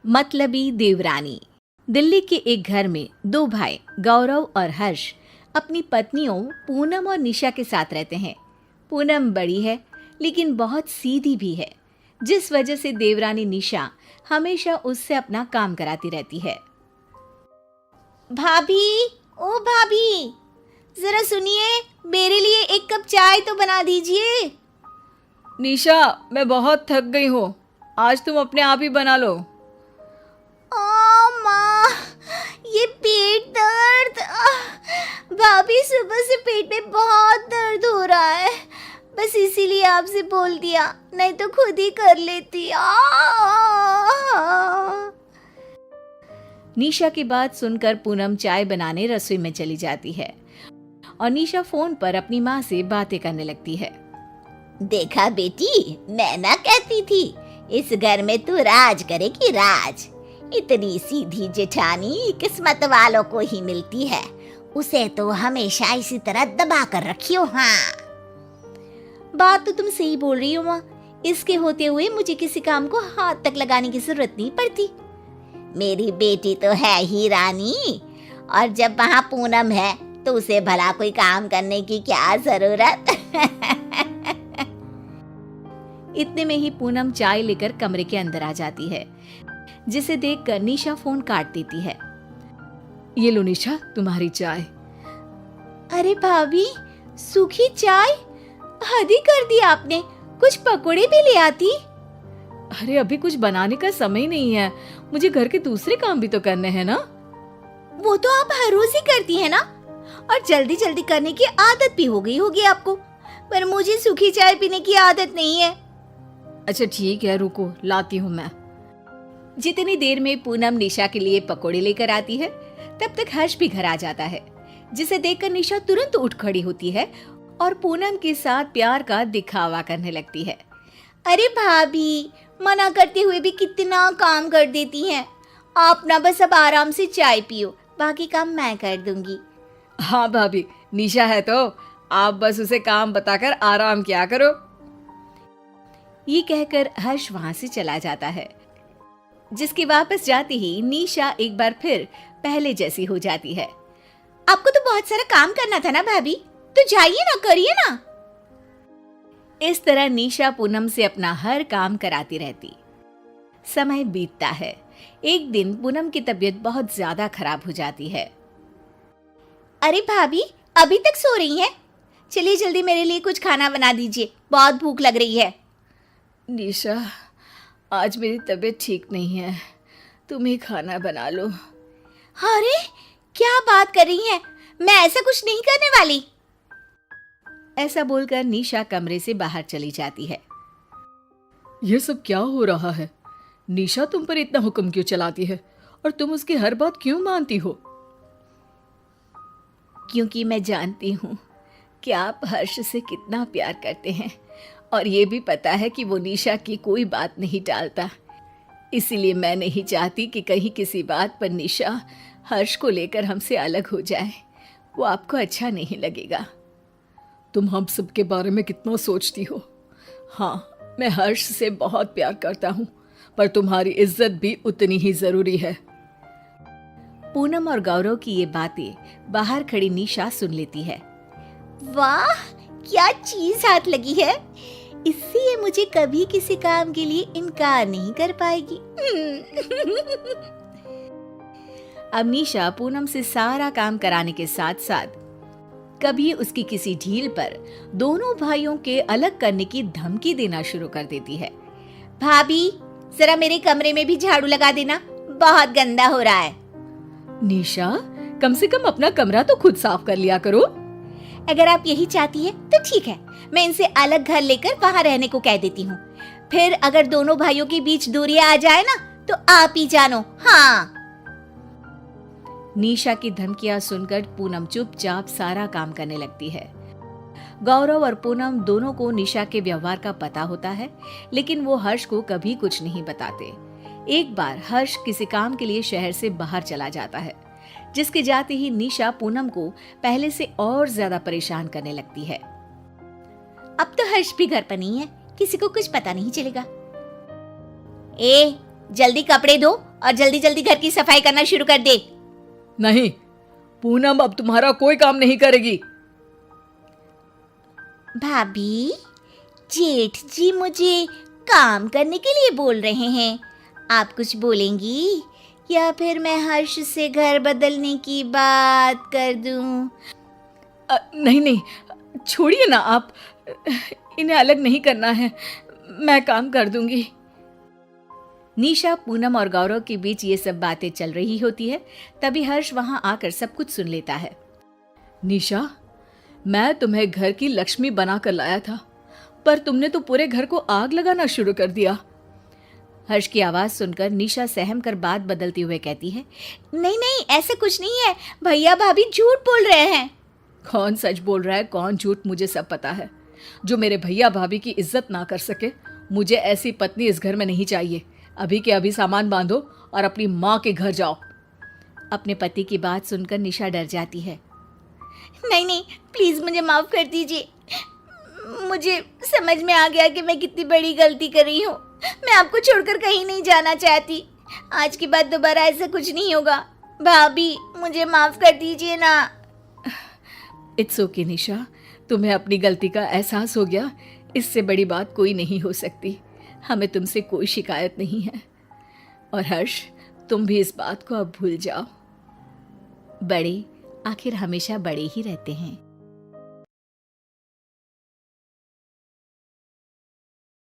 मतलबी देवरानी। दिल्ली के एक घर में दो भाई गौरव और हर्ष अपनी पत्नियों पूनम और निशा के साथ रहते हैं। पूनम बड़ी है लेकिन बहुत सीधी भी है, जिस वजह से देवरानी निशा हमेशा उससे अपना काम कराती रहती है। भाभी, ओ भाभी, जरा सुनिए, मेरे लिए एक कप चाय तो बना दीजिए। निशा, मैं बहुत थक गई हूँ, आज तुम अपने आप ही बना लो। माँ, ये पेट दर्द। भाभी, सुबह से पेट में बहुत दर्द हो रहा है, बस इसीलिए आपसे बोल दिया, नहीं तो खुद ही कर लेती। निशा की बात सुनकर पूनम चाय बनाने रसोई में चली जाती है और निशा फोन पर अपनी माँ से बातें करने लगती है। देखा बेटी, मैं ना कहती थी इस घर में तू राज करेगी, राज। इतनी सीधी जेठानी किस्मत वालों को ही मिलती है, उसे तो हमेशा इसी तरह दबा कर रखियो। हाँ, बात तो तुम सही बोल रही हो माँ, इसके होते हुए मुझे किसी काम को हाथ तक लगाने की जरूरत नहीं पड़ती। मेरी बेटी तो है ही रानी, और जब वहाँ पूनम है तो उसे भला कोई काम करने की क्या जरूरत। इतने में ही पूनम चाय लेकर कमरे के अंदर आ जाती है, जिसे देखकर निशा फोन काट देती है। ये लो निशा, तुम्हारी चाय। अरे भाभी, सूखी चाय? हद ही कर दी आपने, कुछ पकोड़े भी ले आती। अरे अभी कुछ बनाने का समय नहीं है, मुझे घर के दूसरे काम भी तो करने हैं ना। वो तो आप हर रोज ही करती है ना, और जल्दी जल्दी करने की आदत भी हो गई होगी आपको, पर मुझे सूखी चाय पीने की आदत नहीं है। अच्छा ठीक है, रुको लाती हूँ मैं। जितनी देर में पूनम निशा के लिए पकोड़े लेकर आती है, तब तक हर्ष भी घर आ जाता है, जिसे देखकर निशा तुरंत उठ खड़ी होती है और पूनम के साथ प्यार का दिखावा करने लगती है। अरे भाभी, मना करते हुए भी कितना काम कर देती हैं। आप ना बस अब आराम से चाय पियो, बाकी काम मैं कर दूंगी। हाँ भाभी, निशा है तो आप बस उसे काम बताकर आराम किया करो। ये कहकर हर्ष वहां से चला जाता है, जिसके वापस जाते ही निशा एक बार फिर पहले जैसी हो जाती है। आपको तो बहुत सारा काम करना था ना भाभी, तो जाइए ना, करिए ना। इस तरह निशा पूनम से अपना हर काम कराती रहती। समय बीतता है। एक दिन पूनम की तबीयत बहुत ज्यादा खराब हो जाती है। अरे भाभी, अभी तक सो रही हैं? चलिए जल्दी मेरे लिए कुछ खाना बना दीजिए, बहुत भूख लग रही है। निशा, आज मेरी तबीयत ठीक नहीं है, तुम ही खाना बना लो। अरे क्या बात कर रही हैं, मैं ऐसा कुछ नहीं करने वाली। ऐसा बोलकर निशा कमरे से बाहर चली जाती है। ये सब क्या हो रहा है? निशा तुम पर इतना हुक्म क्यों चलाती है, और तुम उसकी हर बात क्यों मानती हो? क्योंकि मैं जानती हूँ कि आप हर्ष से कितना प्यार करते हैं, और ये भी पता है कि वो निशा की कोई बात नहीं टालता। इसीलिए मैं नहीं चाहती कि कहीं किसी बात पर निशा हर्ष को लेकर हमसे अलग हो जाए, वो आपको अच्छा नहीं लगेगा। तुम हम सब के बारे में कितना सोचती हो। हाँ, मैं हर्ष से बहुत प्यार करता हूँ, पर तुम्हारी इज्जत भी उतनी ही जरूरी है। पूनम और गौरव की ये बातें बाहर खड़ी निशा सुन लेती है। वाह, क्या चीज हाथ लगी है, इससे ये मुझे कभी किसी काम के लिए इनकार नहीं कर पाएगी। अब निशा पूनम से सारा काम कराने के साथ साथ कभी उसकी किसी ढील पर दोनों भाइयों के अलग करने की धमकी देना शुरू कर देती है। भाभी, जरा मेरे कमरे में भी झाड़ू लगा देना, बहुत गंदा हो रहा है। निशा, कम से कम अपना कमरा तो खुद साफ कर लिया करो। अगर आप यही चाहती है तो ठीक है, मैं इनसे अलग घर लेकर वहाँ रहने को कह देती हूँ। फिर अगर दोनों भाइयों के बीच दूरियां आ जाए ना, तो आप ही जानो। हाँ। निशा की धमकियां सुनकर पूनम चुपचाप सारा काम करने लगती है। गौरव और पूनम दोनों को निशा के व्यवहार का पता होता है, लेकिन वो हर्ष को कभी कुछ नहीं बताते। एक बार हर्ष किसी काम के लिए शहर से बाहर चला जाता है, जिसके जाते ही निशा पूनम को पहले से और ज्यादा परेशान करने लगती है। अब तो हर्ष भी घर पर नहीं है, किसी को कुछ पता नहीं चलेगा। ए, जल्दी कपड़े धो, और जल्दी जल्दी घर की सफाई करना शुरू कर दे। नहीं, पूनम अब तुम्हारा कोई काम नहीं करेगी। भाभी, जेठ जी मुझे काम करने के लिए बोल रहे हैं, आप कुछ बोलेंगी या फिर मैं हर्ष से घर बदलने की बात कर दूं? नहीं नहीं, छोड़िए ना आप, इन्हें अलग नहीं करना है, मैं काम कर दूंगी। निशा, पूनम और गौरव के बीच ये सब बातें चल रही होती है। तभी हर्ष वहां आकर सब कुछ सुन लेता है। निशा, मैं तुम्हें घर की लक्ष्मी बनाकर लाया था, पर तुमने तो पूरे घर को आग लगाना शुरू कर दिया। हर्ष की आवाज सुनकर निशा सहम कर बात बदलते हुए कहती है, नहीं नहीं, ऐसा कुछ नहीं है, भैया भाभी झूठ बोल रहे हैं। कौन सच बोल रहा है, कौन झूठ, मुझे सब पता है। जो मेरे भैया भाभी की इज्जत ना कर सके, मुझे ऐसी पत्नी इस घर में नहीं चाहिए। अभी के अभी सामान बांधो और अपनी माँ के घर जाओ। अपने पति की बात सुनकर निशा डर जाती है। नहीं नहीं, प्लीज मुझे माफ कर दीजिए। मुझे समझ में आ गया कि मैं कितनी बड़ी गलती कर रही हूँ। मैं आपको छोड़कर कहीं नहीं जाना चाहती। आज के बाद दोबारा ऐसा कुछ नहीं होगा। भाभी, मुझे माफ कर दीजिए ना। इट्स ओके निशा, तुम्हें अपनी गलती का एहसास हो गया, इससे बड़ी बात कोई नहीं हो सकती। हमें तुमसे कोई शिकायत नहीं है। और हर्ष, तुम भी इस बात को अब भूल जाओ। बड़े आखिर हमेशा बड़े ही रहते हैं।